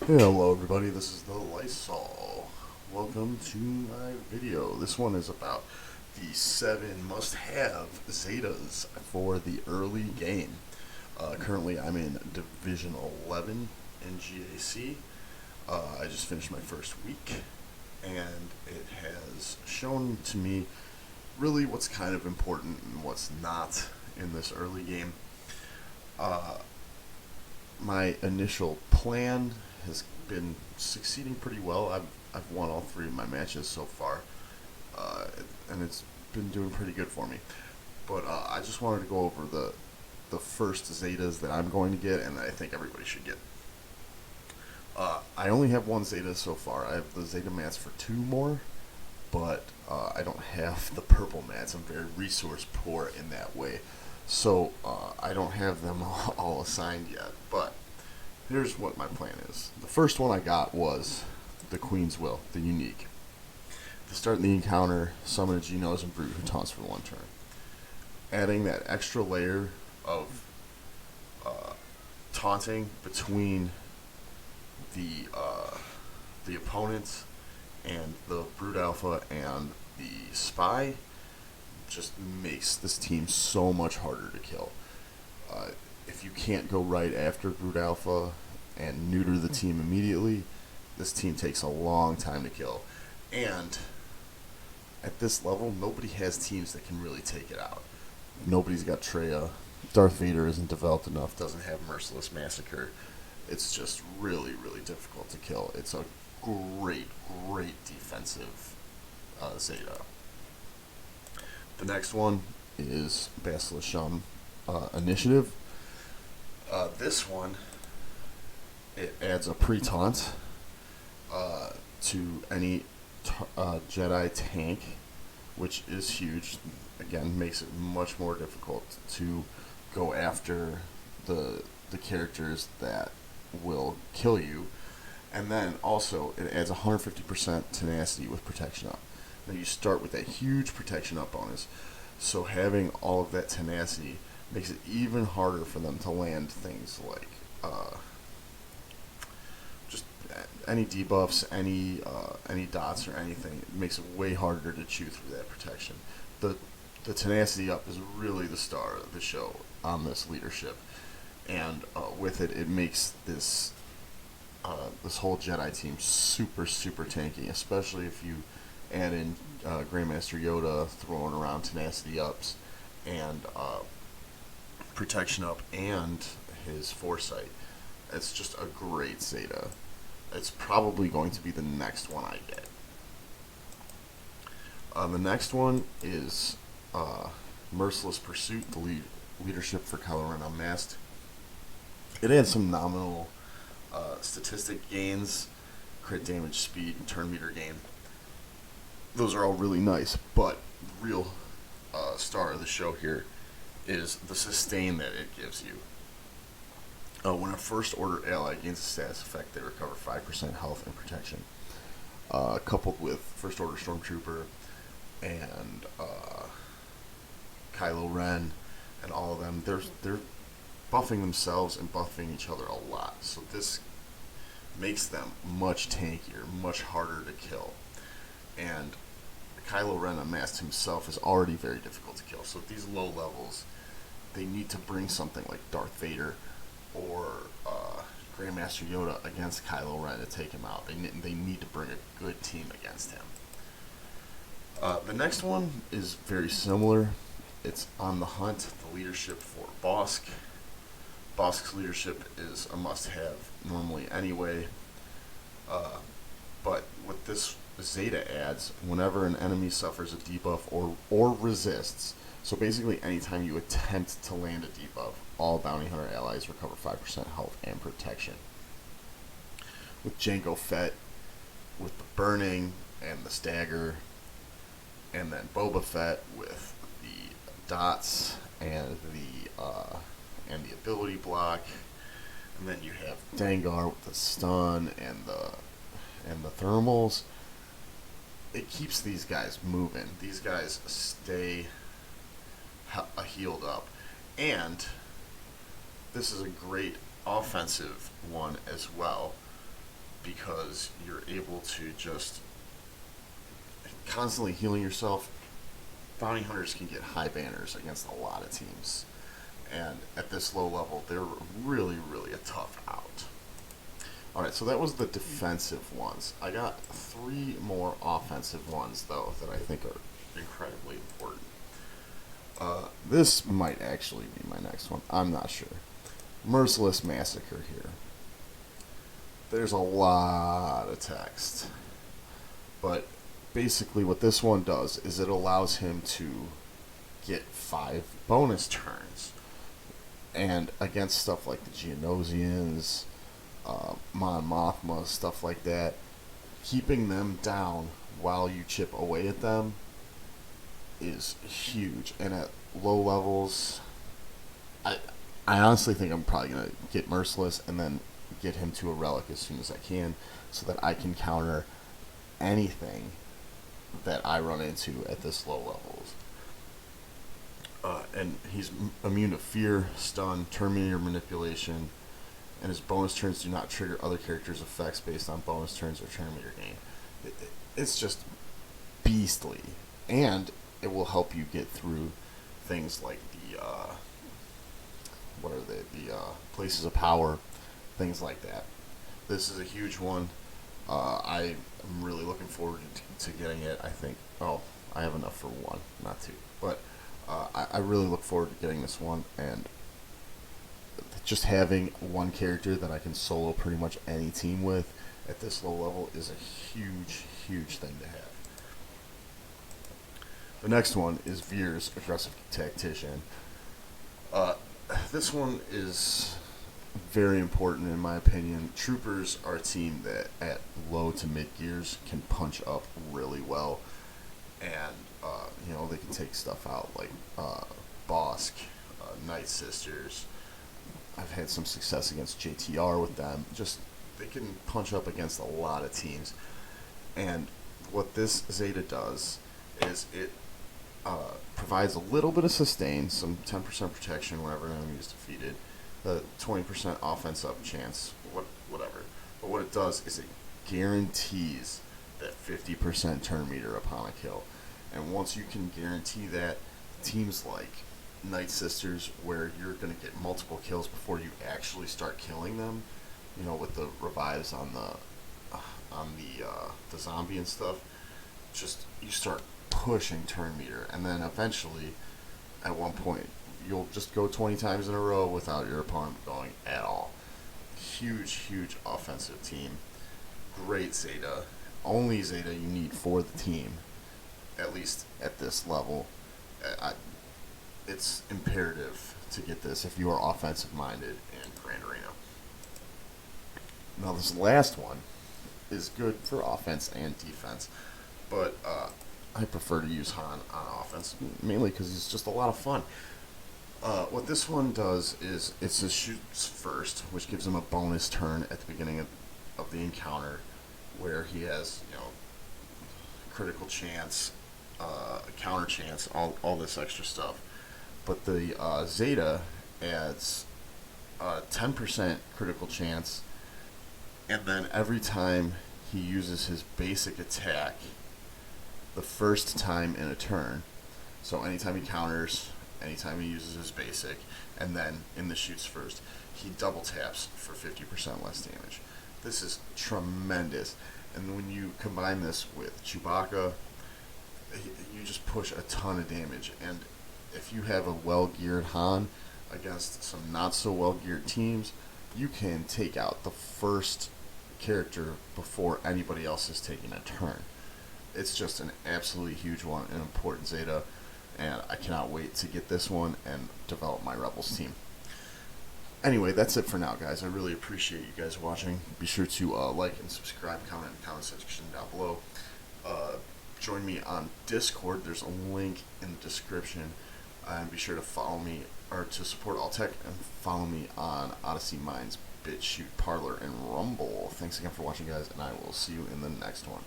Hello everybody, this is the Lysol. Welcome to my video. This one is about the 7 must-have Zetas for the early game. Currently I'm in Division 11 in GAC. I just finished my first week, and it has shown to me really what's kind of important and what's not in this early game. My initial plan has been succeeding pretty well. I've won all 3 of my matches so far, and it's been doing pretty good for me. But I just wanted to go over the first Zetas that I'm going to get, and I think everybody should get. I only have 1 Zeta so far. I have the Zeta mats for 2 more, but I don't have the purple mats. I'm very resource poor in that way. So I don't have them all assigned yet, but here's what my plan is. The first one I got was the Queen's Will, the unique. To start the encounter, summon a Genos and Brute who taunts for 1 turn. Adding that extra layer of taunting between the opponent and the Brute Alpha and the Spy just makes this team so much harder to kill. If you can't go right after Brute Alpha and neuter the team immediately, this team takes a long time to kill. And at this level, nobody has teams that can really take it out. Nobody's got Treya. Darth Vader isn't developed enough, doesn't have Merciless Massacre. It's just really, really difficult to kill. It's a great, great defensive Zeta. The next one is Basilisk Initiative. This one, it adds a pre-taunt to any Jedi tank, which is huge. Again, makes it much more difficult to go after the characters that will kill you. And then also, it adds 150% tenacity with protection up. Now you start with that huge protection up bonus, so having all of that tenacity makes it even harder for them to land things like just any debuffs, any dots or anything. It makes it way harder to chew through that protection. The tenacity up is really the star of the show on this leadership, and with it, it makes this whole Jedi team super, super tanky, especially if you add in Grandmaster Yoda throwing around tenacity ups and protection up and his foresight. It's just a great Zeta. It's probably going to be the next one I get. The next one is Merciless Pursuit, the leadership for Kylo Ren Unmasked. It adds some nominal statistic gains, crit damage, speed, and turn meter gain. Those are all really nice, but the real star of the show here is the sustain that it gives you. When a first order ally gains a status effect, they recover 5% health and protection. Coupled with first order stormtrooper and Kylo Ren and all of them, they're buffing themselves and buffing each other a lot. So this makes them much tankier, much harder to kill. And Kylo Ren Unmasked himself is already very difficult to kill. So at these low levels, they need to bring something like Darth Vader or Grandmaster Yoda against Kylo Ren to take him out. They need to bring a good team against him. The next one is very similar. It's On the Hunt, the leadership for Bosk. Bosk's leadership is a must-have normally anyway, but with this Zeta adds, whenever an enemy suffers a debuff or resists, so basically anytime you attempt to land a debuff, all bounty hunter allies recover 5% health and protection. With Jango Fett, with the burning and the stagger, and then Boba Fett with the dots and the ability block, and then you have Dengar with the stun and the thermals. It keeps these guys moving. These guys stay healed up, and this is a great offensive one as well. because you're able to just constantly healing yourself. Bounty hunters can get high banners against a lot of teams, and at this low level, they're really, really a tough out. Alright, so that was the defensive ones. I got 3 more offensive ones, though, that I think are incredibly important. This might actually be my next one. I'm not sure. Merciless Massacre here. There's a lot of text. But basically what this one does is it allows him to get 5 bonus turns. And against stuff like the Geonosians, Mon Mothma, stuff like that, keeping them down while you chip away at them is huge. And at low levels, I honestly think I'm probably going to get Merciless and then get him to a relic as soon as I can, so that I can counter anything that I run into at this low levels. And he's immune to fear, stun, Terminator manipulation, and his bonus turns do not trigger other characters' effects based on bonus turns or Terminator gain. It's just beastly, and it will help you get through things like the places of power, things like that. This is a huge one. I am really looking forward to getting it. I think, I have enough for 1, not 2, but I really look forward to getting this one, and just having one character that I can solo pretty much any team with at this low level is a huge, huge thing to have. The next one is Veer's Aggressive Tactician. This one is very important in my opinion. Troopers are a team that at low to mid gears can punch up really well, and they can take stuff out like Bosk, Night Sisters. I've had some success against JTR with them. Just they can punch up against a lot of teams, and what this Zeta does is it provides a little bit of sustain, some 10% protection whenever an enemy is defeated, the 20% offense up chance, whatever. But what it does is it guarantees that 50% turn meter upon a kill. And once you can guarantee that, teams like Night Sisters, where you're going to get multiple kills before you actually start killing them, with the revives on the zombie and stuff, just you start pushing turn meter, and then eventually, at one point, you'll just go 20 times in a row without your opponent going at all. Huge, huge offensive team. Great Zeta. Only Zeta you need for the team, at least at this level. It's imperative to get this if you are offensive minded in Grand Arena. Now this last one is good for offense and defense, but I prefer to use Han on offense, mainly because he's just a lot of fun. What this one does is it's a shoots first, which gives him a bonus turn at the beginning of the encounter, where he has critical chance, counter chance, all this extra stuff. But the Zeta adds 10% critical chance, and then every time he uses his basic attack, the first time in a turn, so anytime he counters, anytime he uses his basic, and then in the shoots first, he double taps for 50% less damage. This is tremendous, and when you combine this with Chewbacca, you just push a ton of damage. And if you have a well-geared Han against some not-so-well-geared teams, you can take out the first character before anybody else is taking a turn. It's just an absolutely huge one, an important Zeta, and I cannot wait to get this one and develop my Rebels team. Anyway, that's it for now, guys. I really appreciate you guys watching. Be sure to like and subscribe, comment in the comment section down below. Join me on Discord. There's a link in the description. And be sure to follow me, or to support All Tech, and follow me on Odyssey Minds, BitChute, Parlor, and Rumble. Thanks again for watching, guys, and I will see you in the next one.